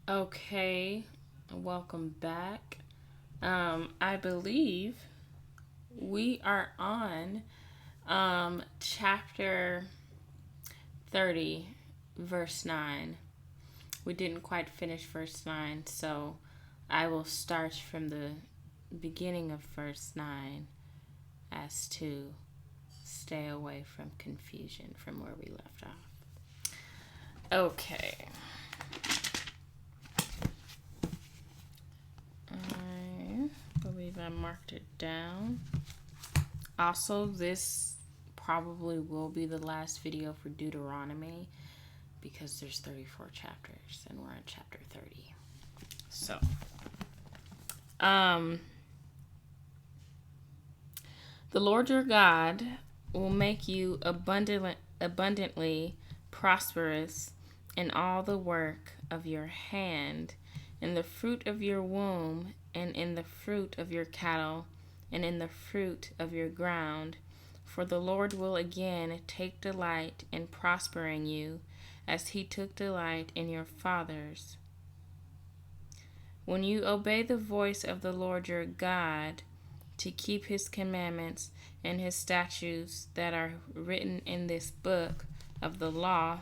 Okay, welcome back. I believe we are on chapter 30, verse 9. We didn't quite finish verse 9, so I will start from the beginning of verse 9 as to stay away from confusion from where we left off. Okay. I believe I marked it down. Also, this probably will be the last video for Deuteronomy because there's 34 chapters and we're on chapter 30. So, the Lord your God will make you abundantly prosperous in all the work of your hand, in the fruit of your womb, and in the fruit of your cattle, and in the fruit of your ground. For the Lord will again take delight in prospering you, as he took delight in your fathers. When you obey the voice of the Lord your God, to keep his commandments and his statutes that are written in this book of the law,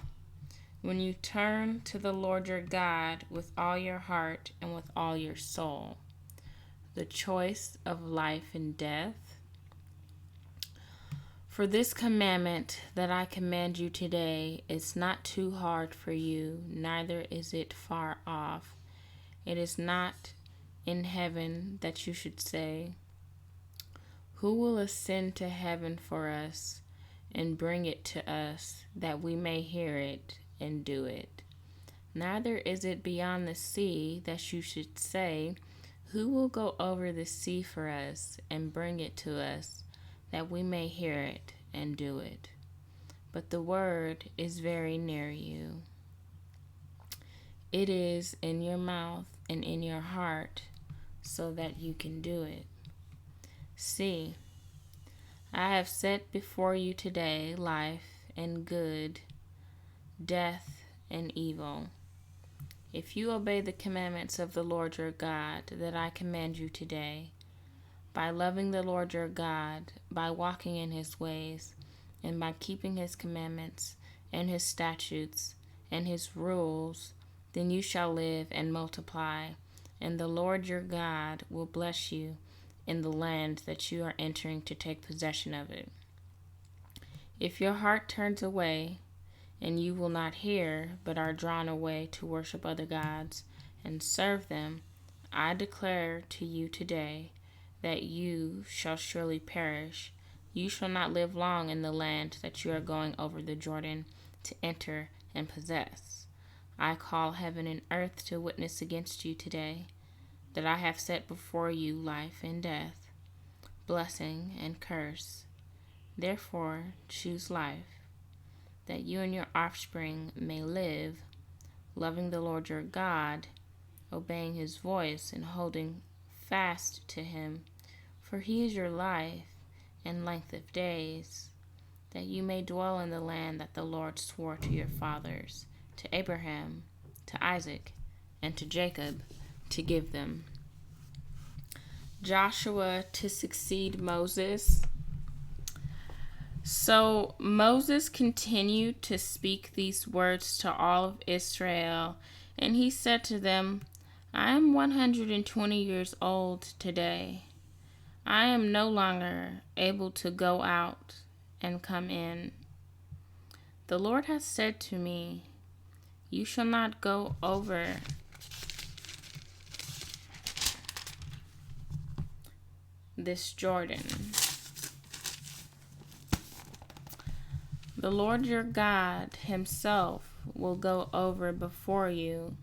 when you turn to the Lord your God with all your heart and with all your soul, the choice of life and death. For this commandment that I command you today is not too hard for you, neither is it far off. It is not in heaven that you should say, who will ascend to heaven for us and bring it to us, that we may hear it and do it? Neither is it beyond the sea that you should say, who will go over the sea for us and bring it to us, that we may hear it and do it? But the word is very near you. It is in your mouth and in your heart, so that you can do it. See, I have set before you today life and good, death and evil. If you obey the commandments of the Lord your God that I command you today, by loving the Lord your God, by walking in his ways, and by keeping his commandments and his statutes and his rules, then you shall live and multiply, and the Lord your God will bless you in the land that you are entering to take possession of it. If your heart turns away, and you will not hear, but are drawn away to worship other gods and serve them, I declare to you today that you shall surely perish. You shall not live long in the land that you are going over the Jordan to enter and possess. I call heaven and earth to witness against you today, that I have set before you life and death, blessing and curse. Therefore choose life, that you and your offspring may live, loving the Lord your God, obeying his voice and holding fast to him. For he is your life and length of days, that you may dwell in the land that the Lord swore to your fathers, to Abraham, to Isaac, and to Jacob, to give them. Joshua to succeed Moses. So Moses continued to speak these words to all of Israel, and he said to them, I am 120 years old today. I am no longer able to go out and come in. The Lord has said to me, you shall not go over this Jordan. The Lord your God himself will go over before you.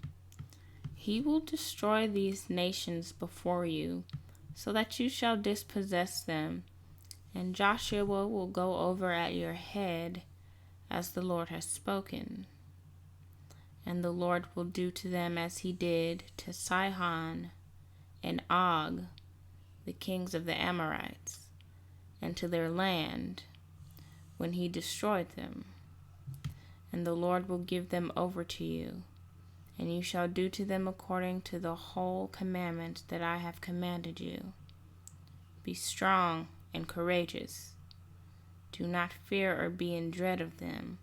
He will destroy these nations before you, so that you shall dispossess them, and Joshua will go over at your head, as the Lord has spoken. And the Lord will do to them as he did to Sihon and Og, the kings of the Amorites, and to their land, when he destroyed them. And the Lord will give them over to you, and you shall do to them according to the whole commandment that I have commanded you. Be strong and courageous. Do not fear or be in dread of them,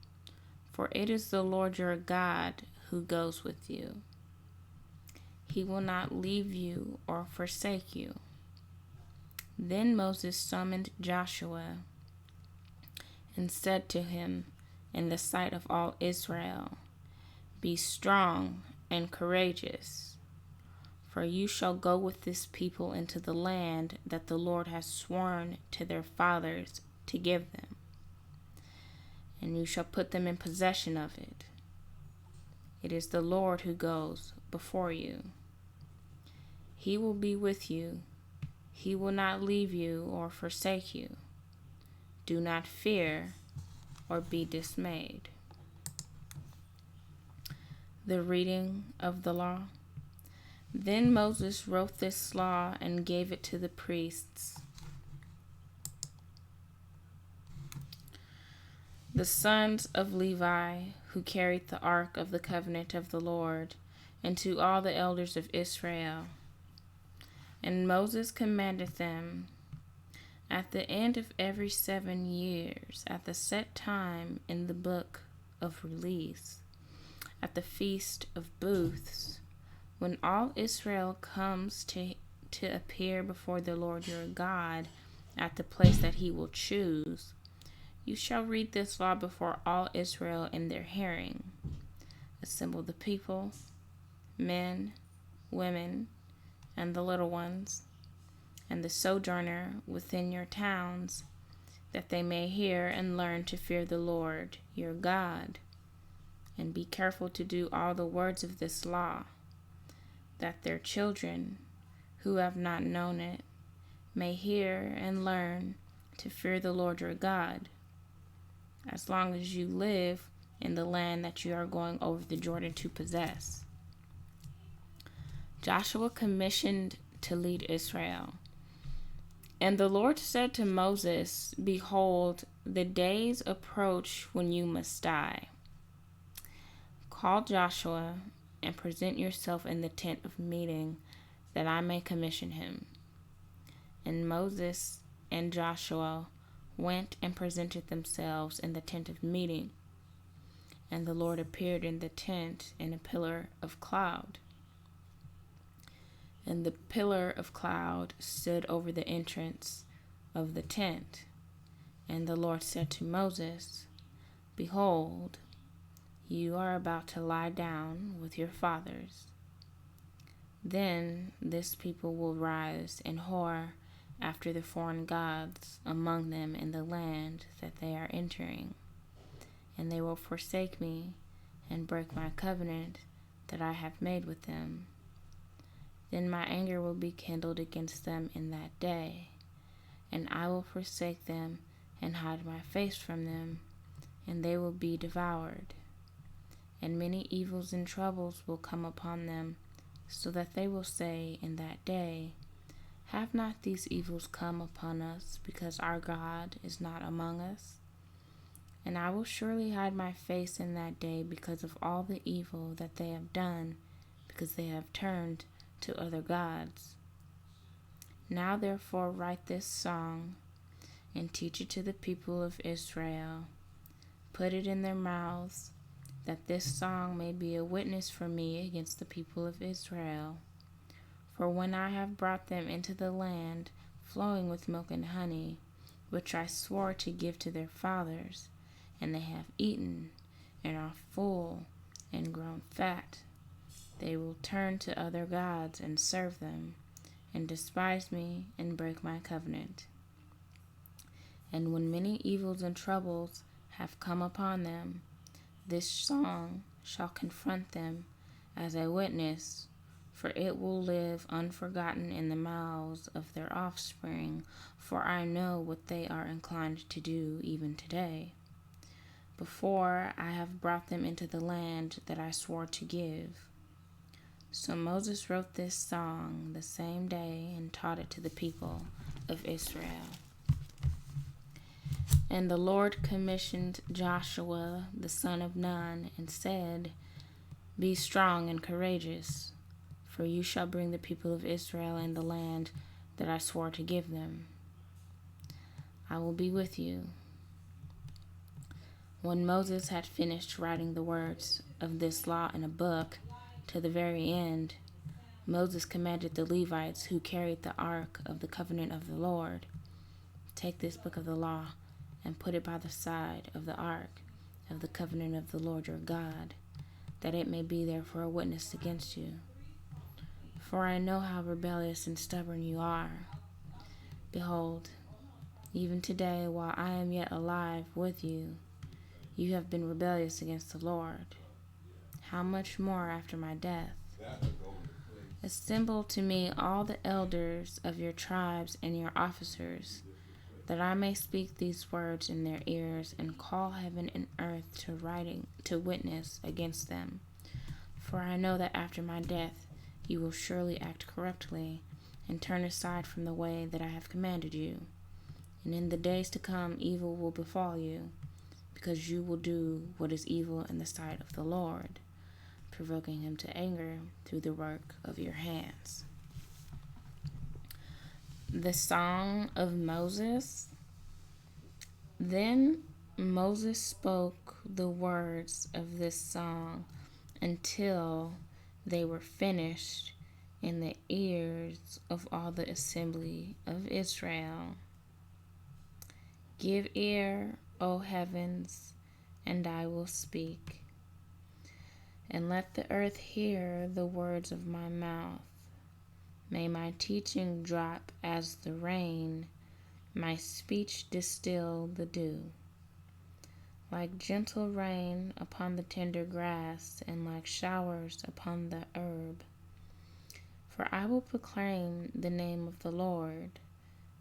for it is the Lord your God who goes with you. He will not leave you or forsake you. Then Moses summoned Joshua and said to him in the sight of all Israel, Be strong and courageous, for you shall go with this people into the land that the Lord has sworn to their fathers to give them, and you shall put them in possession of it. It is the Lord who goes before you. He will be with you. He will not leave you or forsake you. Do not fear or be dismayed. The reading of the law. Then Moses wrote this law and gave it to the priests, the sons of Levi, who carried the ark of the covenant of the Lord, and to all the elders of Israel. And Moses commanded them, At the end of every 7 years, at the set time in the book of release, at the feast of booths, when all Israel comes to appear before the Lord your God at the place that he will choose, you shall read this law before all Israel in their hearing. Assemble the people, men, women, and the little ones, and the sojourner within your towns, that they may hear and learn to fear the Lord your God, and be careful to do all the words of this law, that their children, who have not known it, may hear and learn to fear the Lord your God, as long as you live in the land that you are going over the Jordan to possess. Joshua commissioned to lead Israel. And the Lord said to Moses, Behold, the days approach when you must die. Call Joshua and present yourself in the tent of meeting, that I may commission him. And Moses and Joshua went and presented themselves in the tent of meeting. And the Lord appeared in the tent in a pillar of cloud. And the pillar of cloud stood over the entrance of the tent. And the Lord said to Moses, Behold, you are about to lie down with your fathers. Then this people will rise and whore after the foreign gods among them in the land that they are entering. And they will forsake me and break my covenant that I have made with them. Then my anger will be kindled against them in that day, and I will forsake them and hide my face from them, and they will be devoured. And many evils and troubles will come upon them, so that they will say in that day, Have not these evils come upon us, because our God is not among us? And I will surely hide my face in that day because of all the evil that they have done, because they have turned to other gods. Now therefore write this song and teach it to the people of Israel. Put it in their mouths, that this song may be a witness for me against the people of Israel. For when I have brought them into the land flowing with milk and honey, which I swore to give to their fathers, and they have eaten and are full and grown fat, they will turn to other gods and serve them, and despise me and break my covenant. And when many evils and troubles have come upon them, this song shall confront them as a witness, for it will live unforgotten in the mouths of their offspring, for I know what they are inclined to do even today, before I have brought them into the land that I swore to give. So Moses wrote this song the same day and taught it to the people of Israel. And the Lord commissioned Joshua the son of Nun and said, Be strong and courageous, for you shall bring the people of Israel in the land that I swore to give them. I will be with you." When Moses had finished writing the words of this law in a book to the very end, Moses commanded the Levites who carried the ark of the covenant of the Lord, "Take this book of the law and put it by the side of the ark of the covenant of the Lord your God, that it may be there for a witness against you. For I know how rebellious and stubborn you are. Behold, even today, while I am yet alive with you, you have been rebellious against the Lord. How much more after my death? Assemble to me all the elders of your tribes and your officers, that I may speak these words in their ears and call heaven and earth to witness against them. For I know that after my death you will surely act corruptly and turn aside from the way that I have commanded you. And in the days to come evil will befall you, because you will do what is evil in the sight of the Lord, provoking him to anger through the work of your hands." The Song of Moses. Then Moses spoke the words of this song until they were finished in the ears of all the assembly of Israel. "Give ear, O heavens, and I will speak, and let the earth hear the words of my mouth. May my teaching drop as the rain, my speech distill the dew, like gentle rain upon the tender grass, and like showers upon the herb. For I will proclaim the name of the Lord,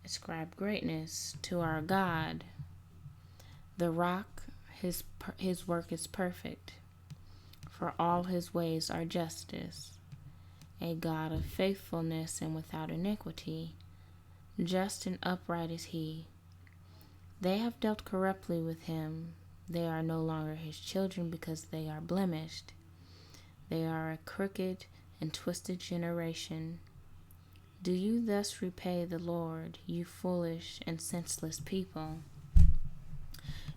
ascribe greatness to our God. The rock, his work is perfect, for all his ways are justice. A God of faithfulness and without iniquity, just and upright is he. They have dealt corruptly with him. They are no longer his children because they are blemished. They are a crooked and twisted generation. Do you thus repay the Lord, you foolish and senseless people?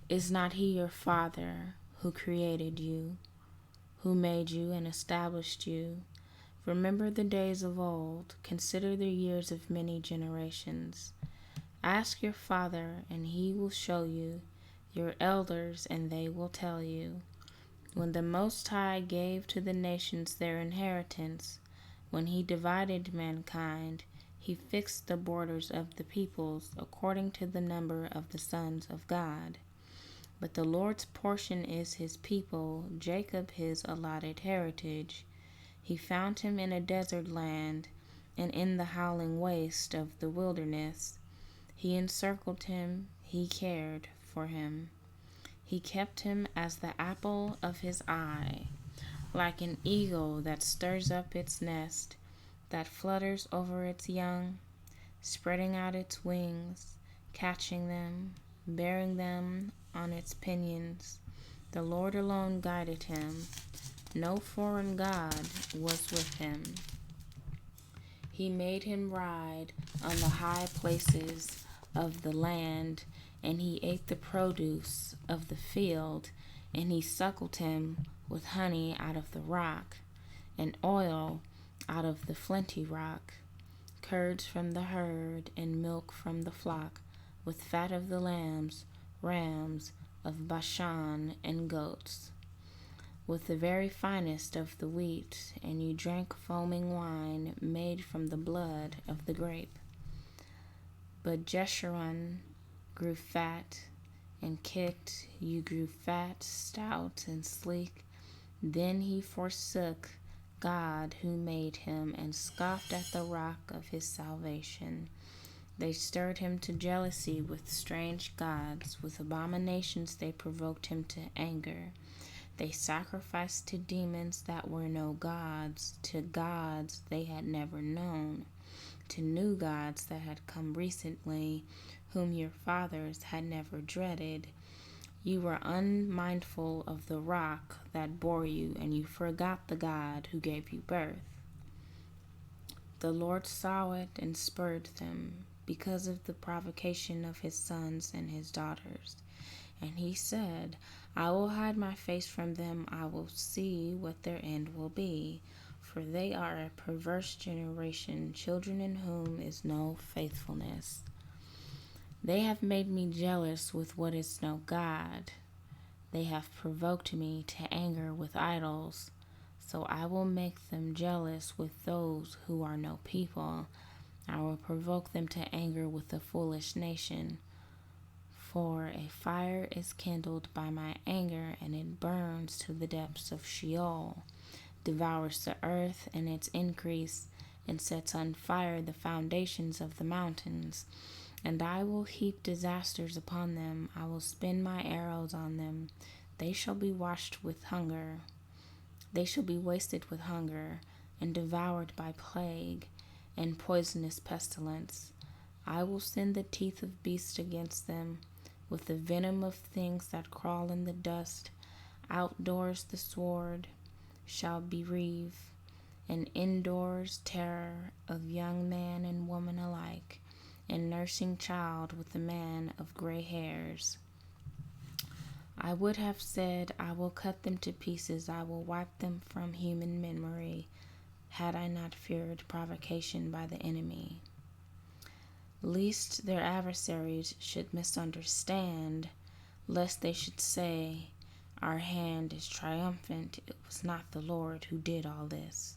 Is not he your Father, who created you, who made you and established you? Remember the days of old, consider the years of many generations. Ask your father, and he will show you, your elders, and they will tell you. When the Most High gave to the nations their inheritance, when he divided mankind, he fixed the borders of the peoples according to the number of the sons of God. But the Lord's portion is his people, Jacob his allotted heritage. He found him in a desert land, and in the howling waste of the wilderness. He encircled him, he cared for him. He kept him as the apple of his eye, like an eagle that stirs up its nest, that flutters over its young, spreading out its wings, catching them, bearing them on its pinions. The Lord alone guided him. No foreign god was with him. He made him ride on the high places of the land, and he ate the produce of the field, and he suckled him with honey out of the rock, and oil out of the flinty rock, curds from the herd, and milk from the flock, with fat of the lambs, rams of Bashan, and goats, with the very finest of the wheat, and you drank foaming wine made from the blood of the grape. But Jeshurun grew fat and kicked, you grew fat, stout, and sleek. Then he forsook God who made him, and scoffed at the rock of his salvation. They stirred him to jealousy with strange gods. With abominations they provoked him to anger. They sacrificed to demons that were no gods, to gods they had never known, to new gods that had come recently, whom your fathers had never dreaded. You were unmindful of the rock that bore you, and you forgot the God who gave you birth. The Lord saw it and spurred them because of the provocation of his sons and his daughters. And he said, I will hide my face from them. I will see what their end will be. For they are a perverse generation, children in whom is no faithfulness. They have made me jealous with what is no God. They have provoked me to anger with idols. So I will make them jealous with those who are no people. I will provoke them to anger with a foolish nation. For a fire is kindled by my anger, and it burns to the depths of Sheol, devours the earth and its increase, and sets on fire the foundations of the mountains. And I will heap disasters upon them. I will spin my arrows on them. They shall be washed with hunger. They shall be wasted with hunger, and devoured by plague and poisonous pestilence. I will send the teeth of beasts against them, with the venom of things that crawl in the dust. Outdoors the sword shall bereave, and indoors terror of young man and woman alike, and nursing child with the man of gray hairs. I would have said, I will cut them to pieces, I will wipe them from human memory, had I not feared provocation by the enemy. Lest their adversaries should misunderstand, lest they should say, our hand is triumphant, it was not the Lord who did all this.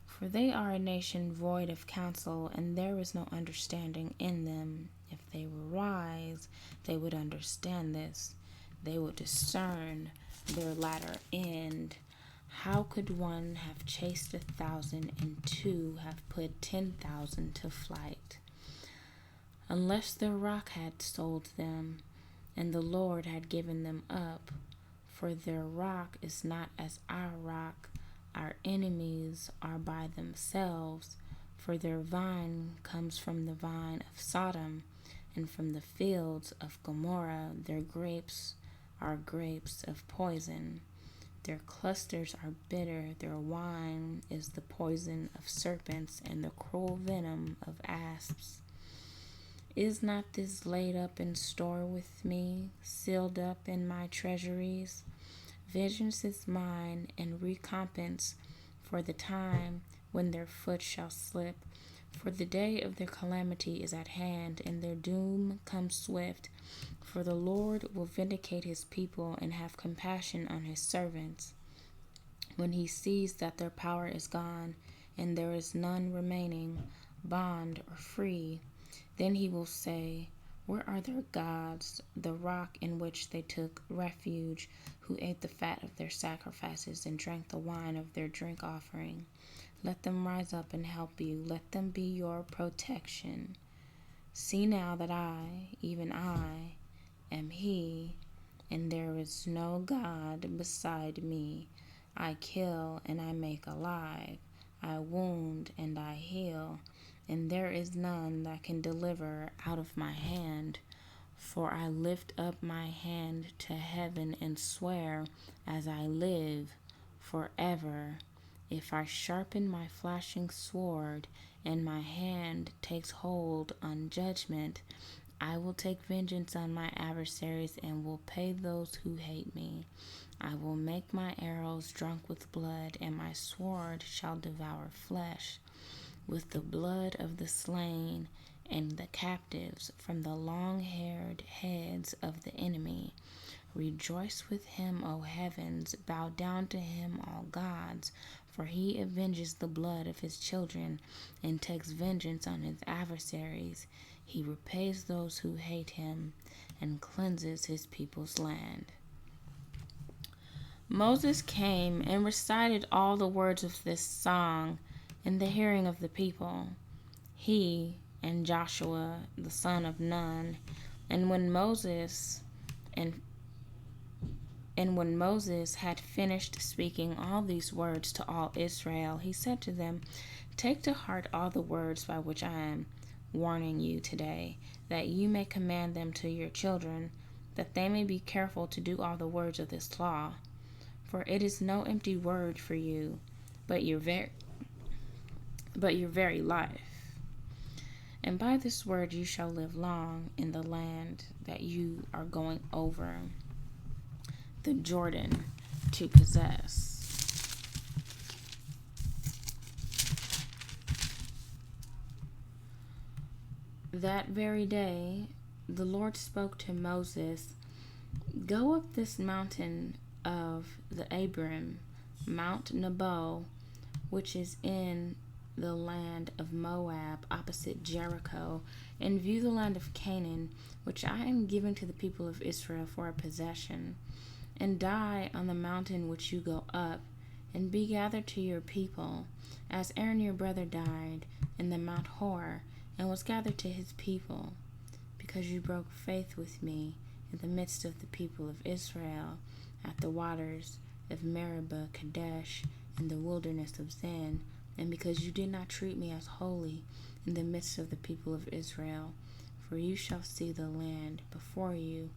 For they are a nation void of counsel, and there is no understanding in them. If they were wise, they would understand this. They would discern their latter end. How could one have chased 1,000 and two have put 10,000 to flight? Unless their rock had sold them, and the Lord had given them up. For their rock is not as our rock. Our enemies are by themselves. For their vine comes from the vine of Sodom, and from the fields of Gomorrah. Their grapes are grapes of poison. Their clusters are bitter. Their wine is the poison of serpents, and the cruel venom of asps. Is not this laid up in store with me, sealed up in my treasuries? Vengeance is mine, and recompense for the time when their foot shall slip. For the day of their calamity is at hand, and their doom comes swift. For the Lord will vindicate his people and have compassion on his servants. When he sees that their power is gone, and there is none remaining, bond or free, then he will say, where are their gods, the rock in which they took refuge, who ate the fat of their sacrifices and drank the wine of their drink offering? Let them rise up and help you. Let them be your protection. See now that I, even I, am he, and there is no God beside me. I kill and I make alive. I wound and I heal. And there is none that can deliver out of my hand. For I lift up my hand to heaven and swear, as I live forever, if I sharpen my flashing sword, and my hand takes hold on judgment, I will take vengeance on my adversaries and will pay those who hate me. I will make my arrows drunk with blood, and my sword shall devour flesh. With the blood of the slain and the captives from the long-haired heads of the enemy. Rejoice with him, O heavens, bow down to him, all gods, for he avenges the blood of his children and takes vengeance on his adversaries. He repays those who hate him and cleanses his people's land. Moses came and recited all the words of this song in the hearing of the people, he and Joshua the son of Nun. And when Moses had finished speaking all these words to all Israel, he said to them, take to heart all the words by which I am warning you today, that you may command them to your children, that they may be careful to do all the words of this law. For it is no empty word for you, but your very life. And by this word you shall live long in the land that you are going over the Jordan to possess. That very day the Lord spoke to Moses, "Go up this mountain of the Abiram, Mount Nebo, which is in the land of Moab, opposite Jericho, and view the land of Canaan, which I am giving to the people of Israel for a possession, and die on the mountain which you go up, and be gathered to your people, as Aaron your brother died in the Mount Hor, and was gathered to his people, because you broke faith with me in the midst of the people of Israel, at the waters of Meribah Kadesh, in the wilderness of Zin, and because you did not treat me as holy in the midst of the people of Israel. For you shall see the land before you,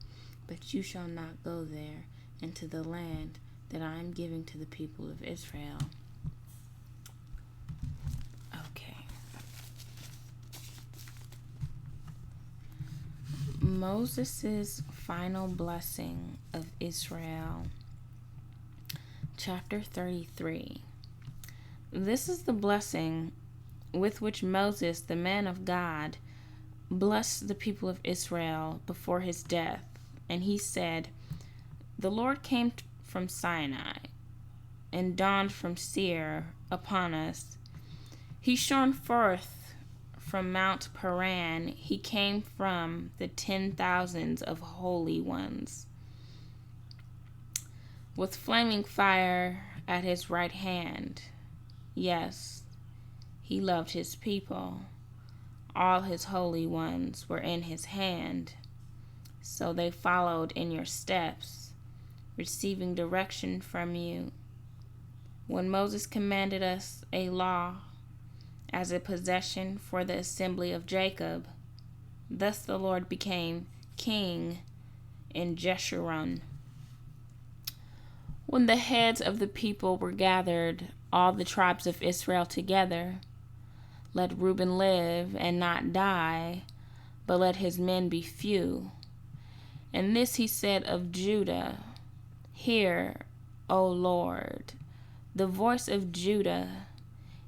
but you shall not go there into the land that I am giving to the people of Israel." Okay. Moses' final blessing of Israel. Chapter 33. This is the blessing with which Moses, the man of God, blessed the people of Israel before his death. And he said, "The Lord came from Sinai and dawned from Seir upon us. He shone forth from Mount Paran. He came from the 10,000s of holy ones, with flaming fire at his right hand. Yes, he loved his people. All his holy ones were in his hand. So they followed in your steps, receiving direction from you. When Moses commanded us a law as a possession for the assembly of Jacob, thus the Lord became king in Jeshurun. When the heads of the people were gathered, all the tribes of Israel together, let Reuben live and not die, but let his men be few. And this he said of Judah, Hear, O Lord, the voice of Judah,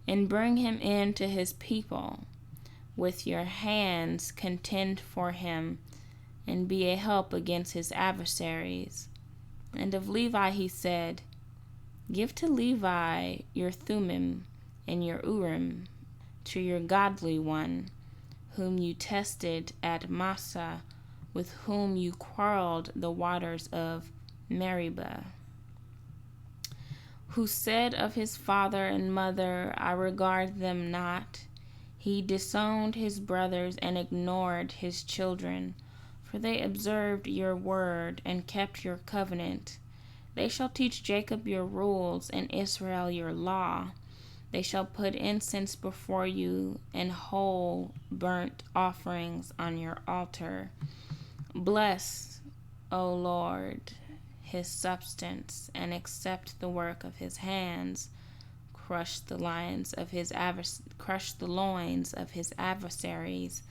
and bring him in to his people. With your hands contend for him, and be a help against his adversaries." And of Levi he said, "Give to Levi your Thummim and your Urim, to your godly one, whom you tested at Massah, with whom you quarreled the waters of Meribah, who said of his father and mother, I regard them not. He disowned his brothers and ignored his children, for they observed your word and kept your covenant. They shall teach Jacob your rules and Israel your law. They shall put incense before you and whole burnt offerings on your altar. Bless, O Lord, his substance, and accept the work of his hands. Crush the loins of his adversaries,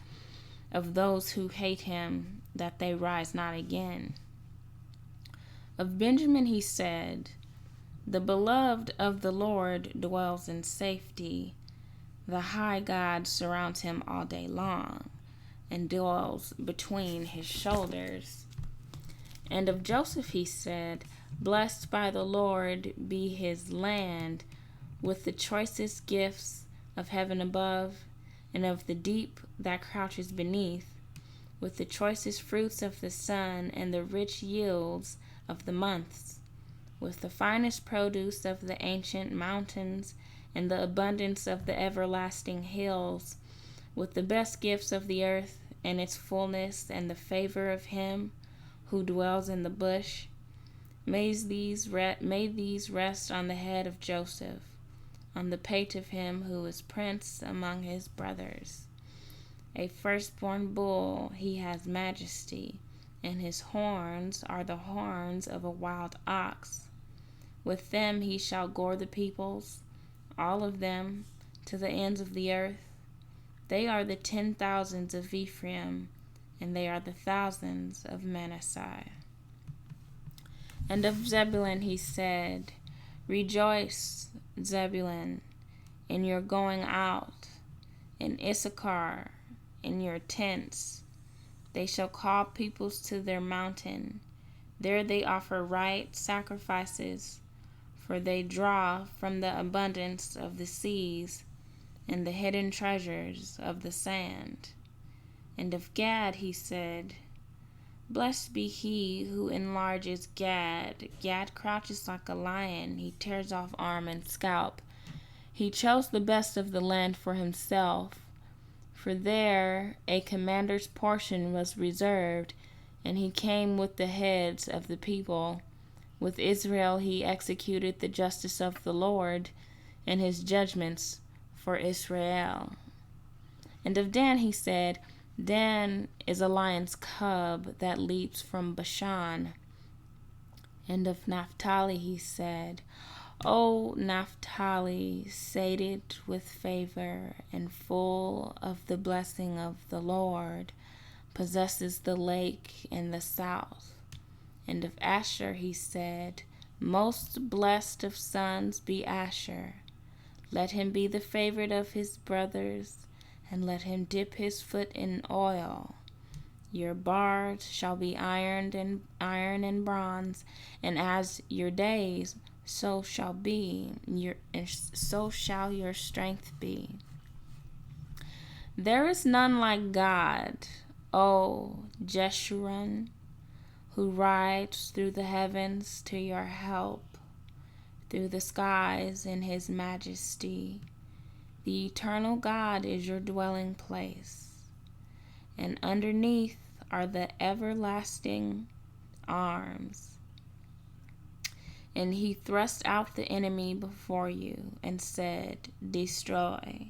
of those who hate him, that they rise not again." Of Benjamin he said, "The beloved of the Lord dwells in safety. The high God surrounds him all day long, and dwells between his shoulders." And of Joseph he said, "Blessed by the Lord be his land, with the choicest gifts of heaven above, and of the deep that crouches beneath, with the choicest fruits of the sun, and the rich yields of the months, with the finest produce of the ancient mountains, and the abundance of the everlasting hills, with the best gifts of the earth and its fullness, and the favor of him who dwells in the bush. May these rest on the head of Joseph, on the pate of him who is prince among his brothers. A firstborn bull, he has majesty, and his horns are the horns of a wild ox. With them he shall gore the peoples, all of them, to the ends of the earth. They are the 10,000s of Ephraim, and they are the thousands of Manasseh. And of Zebulun he said, Rejoice, Zebulun, in your going out, in Issachar, in your tents. They shall call peoples to their mountain. There they offer right sacrifices, for they draw from the abundance of the seas and the hidden treasures of the sand. And of Gad he said, Blessed be he who enlarges Gad. Gad crouches like a lion. He tears off arm and scalp. He chose the best of the land for himself. For there a commander's portion was reserved, and he came with the heads of the people. With Israel he executed the justice of the Lord, and his judgments for Israel. And of Dan he said, Dan is a lion's cub that leaps from Bashan. And of Naphtali he said, O Naphtali, sated with favor and full of the blessing of the Lord, possesses the lake in the south. And of Asher he said, Most blessed of sons be Asher. Let him be the favorite of his brothers, and let him dip his foot in oil. Your bars shall be iron and bronze, and as your days, so shall your strength be. There is none like God, O Jeshurun, who rides through the heavens to your help, through the skies in his majesty. The eternal God is your dwelling place, and underneath are the everlasting arms. And he thrust out the enemy before you and said, Destroy.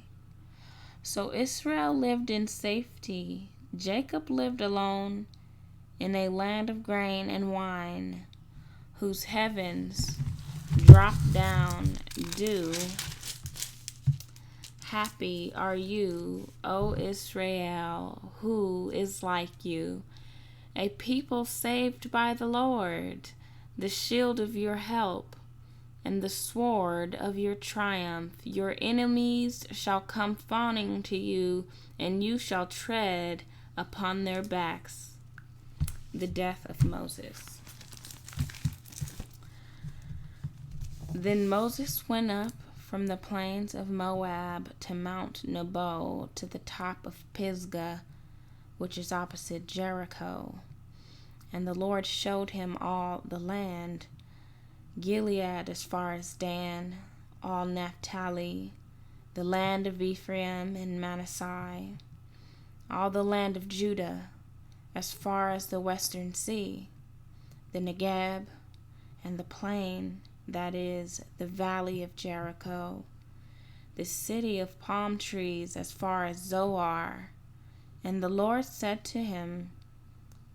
So Israel lived in safety. Jacob lived alone in a land of grain and wine, whose heavens drop down dew. Happy are you, O Israel, who is like you, a people saved by the Lord, the shield of your help, and the sword of your triumph. Your enemies shall come fawning to you, and you shall tread upon their backs. The death of Moses. Then Moses went up from the plains of Moab to Mount Nebo, to the top of Pisgah, which is opposite Jericho. And the Lord showed him all the land, Gilead as far as Dan, all Naphtali, the land of Ephraim and Manasseh, all the land of Judah, as far as the western sea, the Negeb, and the plain, that is, the valley of Jericho, the city of palm trees as far as Zoar. And the Lord said to him,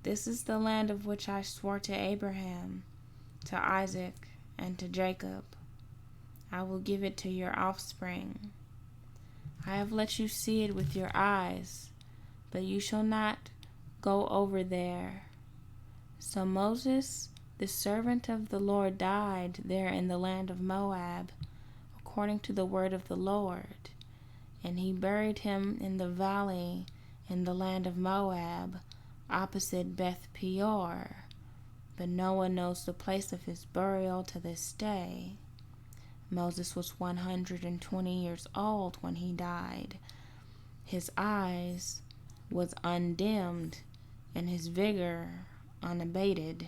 This is the land of which I swore to Abraham, to Isaac, and to Jacob. I will give it to your offspring. I have let you see it with your eyes, but you shall not go over there. So Moses, the servant of the Lord, died there in the land of Moab, according to the word of the Lord. And he buried him in the valley in the land of Moab, opposite Beth Peor. But no one knows the place of his burial to this day. Moses was 120 years old when he died. His eyes was undimmed, and his vigor unabated.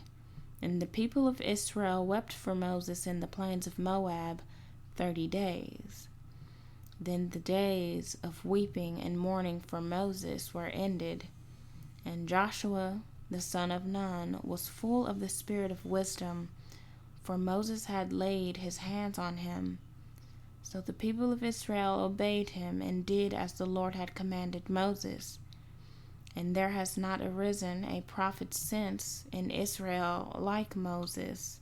And the people of Israel wept for Moses in the plains of Moab 30 days. Then the days of weeping and mourning for Moses were ended, and Joshua the son of Nun was full of the spirit of wisdom, for Moses had laid his hands on him. So the people of Israel obeyed him and did as the Lord had commanded Moses. And there has not arisen a prophet since in Israel like Moses,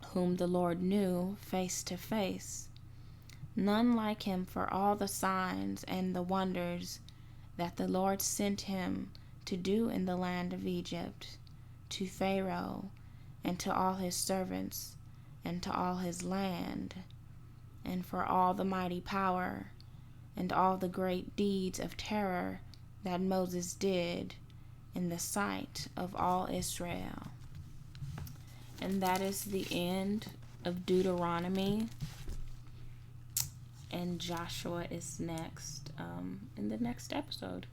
whom the Lord knew face to face. None like him for all the signs and the wonders that the Lord sent him to do in the land of Egypt, to Pharaoh, and to all his servants, and to all his land, and for all the mighty power, and all the great deeds of terror that Moses did in the sight of all Israel. And that is the end of Deuteronomy. And Joshua is next in the next episode.